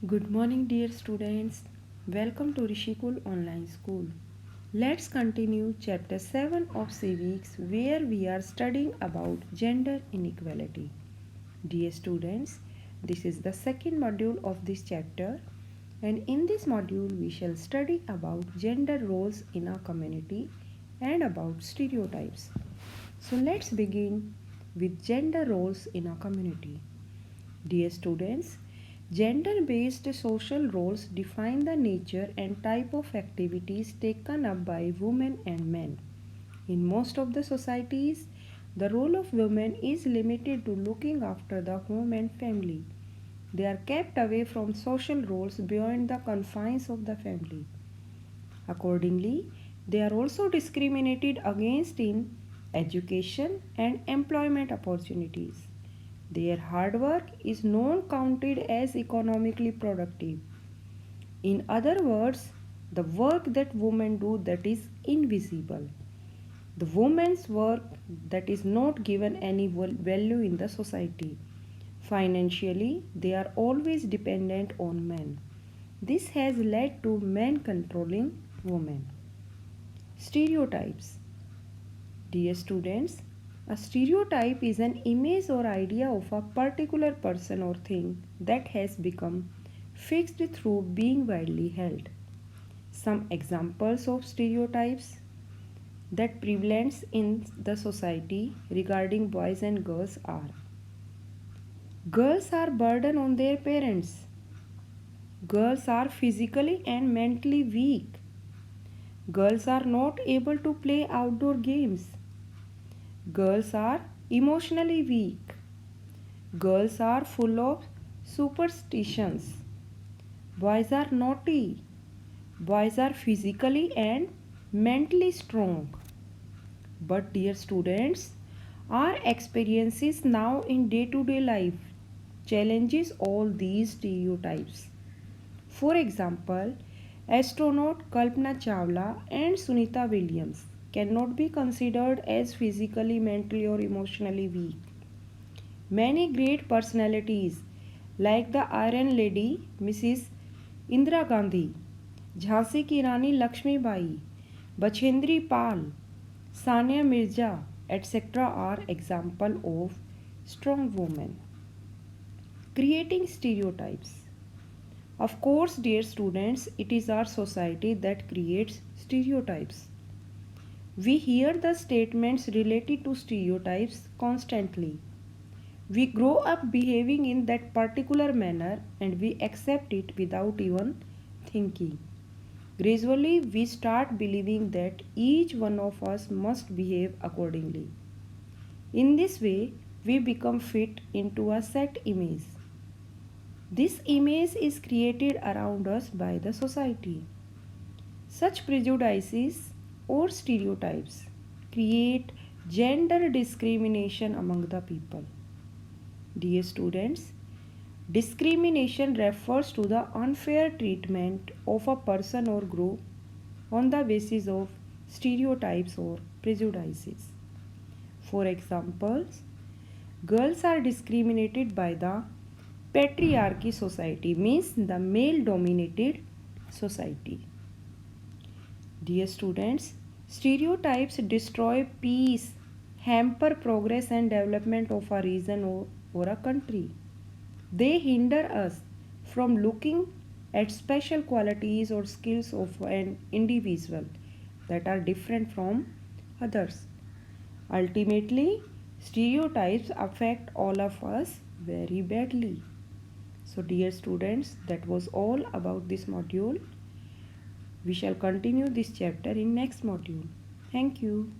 Good morning, dear students. Welcome to Rishikul Online School. Let's continue chapter 7 of civics where we are studying about gender inequality. Dear students, this is the second module of this chapter, and in this module we shall study about gender roles in our community and about stereotypes. So let's begin with gender roles in our community. Dear students, gender based social roles define the nature and type of activities taken up by women and men. In most of the societies, the role of women is limited to looking after the home and family. They are kept away from social roles beyond the confines of the family. Accordingly, they are also discriminated against in education and employment opportunities. Their hard work is not counted as economically productive. In other words, the work that women do that is invisible. The woman's work that is not given any value in the society. Financially, they are always dependent on men. This has led to men controlling women. Stereotypes. Dear students, a stereotype is an image or idea of a particular person or thing that has become fixed through being widely held. Some examples of stereotypes that prevalence in the society regarding boys and girls are: girls are burden on their parents. Girls are physically and mentally weak. Girls are not able to play outdoor games. Girls are emotionally weak. Girls are full of superstitions. Boys are naughty. Boys are physically and mentally strong. But, dear students, our experiences now in day to day life challenges all these stereotypes. For example, astronaut Kalpana Chawla and Sunita Williams cannot be considered as physically, mentally, or emotionally weak. Many great personalities like the Iron Lady Mrs. Indira Gandhi, Jhansi ki Rani Lakshmi Bai, Bachendri Pal, Sania Mirza, etc. are examples of strong women. Creating stereotypes. Of course, dear students, it is our society that creates stereotypes. We hear the statements related to stereotypes constantly. We grow up behaving in that particular manner and we accept it without even thinking. Gradually, we start believing that each one of us must behave accordingly. In this way, we become fit into a set image. This image is created around us by the society. Such prejudices or stereotypes create gender discrimination among the people. Dear students, discrimination refers to the unfair treatment of a person or group on the basis of stereotypes or prejudices. For example, girls are discriminated by the patriarchy society, means the male dominated society. Dear students, stereotypes destroy peace, hamper progress and development of a region or a country. They hinder us from looking at special qualities or skills of an individual that are different from others. Ultimately, stereotypes affect all of us very badly. So, dear students, that was all about this module. We shall continue this chapter in next module. Thank you.